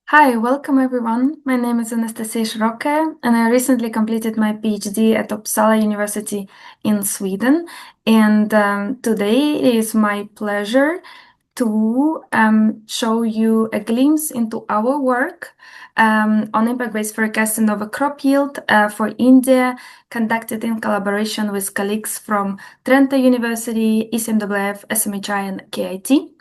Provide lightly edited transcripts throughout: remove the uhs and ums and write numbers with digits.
Hi, welcome everyone. My name is Anastasiya Shyrokaya, and I recently completed my PhD at Uppsala University in Sweden. And today it is my pleasure to show you a glimpse into our work on impact-based forecasting of a crop yield for India, conducted in collaboration with colleagues from Trento University, ECMWF, SMHI, and KIT.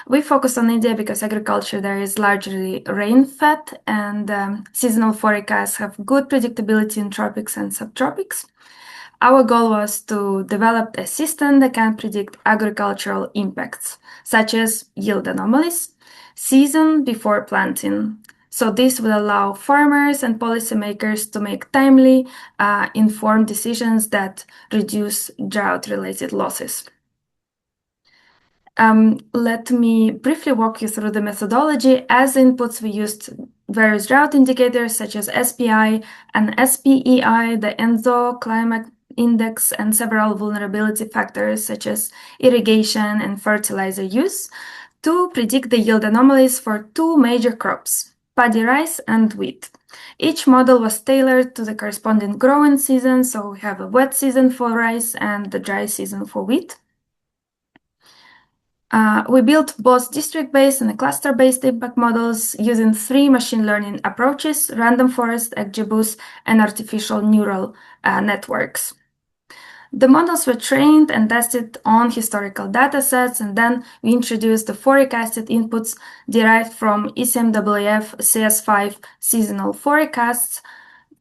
We focus on India because agriculture there is largely rain-fed, and seasonal forecasts have good predictability in tropics and subtropics. Our goal was to develop a system that can predict agricultural impacts, such as yield anomalies, season before planting. So this will allow farmers and policymakers to make timely, informed decisions that reduce drought-related losses. Let me briefly walk you through the methodology. As inputs, we used various drought indicators such as SPI and SPEI, the Enso climate index, and several vulnerability factors such as irrigation and fertilizer use to predict the yield anomalies for two major crops, paddy rice and wheat. Each model was tailored to the corresponding growing season, so we have a wet season for rice and the dry season for wheat. We built both district-based and cluster-based impact models using three machine learning approaches: random forest, XGBoost, and artificial neural networks. The models were trained and tested on historical datasets, and then we introduced the forecasted inputs derived from ECMWF CS5 seasonal forecasts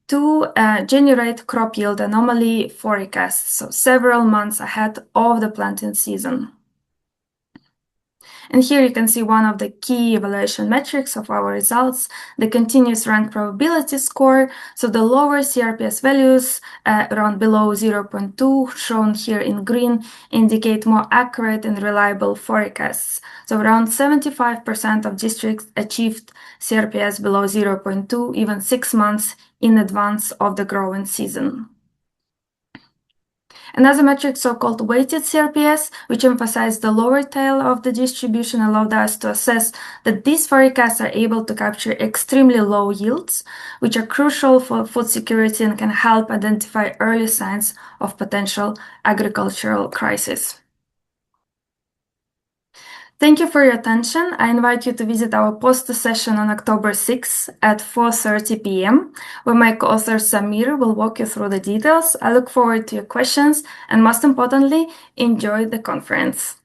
to generate crop yield anomaly forecasts, so several months ahead of the planting season. And here you can see one of the key evaluation metrics of our results, the continuous rank probability score. So the lower CRPS values, around below 0.2, shown here in green, indicate more accurate and reliable forecasts. So around 75% of districts achieved CRPS below 0.2, even 6 months in advance of the growing season. Another metric, so-called weighted CRPS, which emphasized the lower tail of the distribution, allowed us to assess that these forecasts are able to capture extremely low yields, which are crucial for food security and can help identify early signs of potential agricultural crisis. Thank you for your attention. I invite you to visit our poster session on October 6th at 4:30 p.m., where my co-author Samir will walk you through the details. I look forward to your questions and, most importantly, enjoy the conference.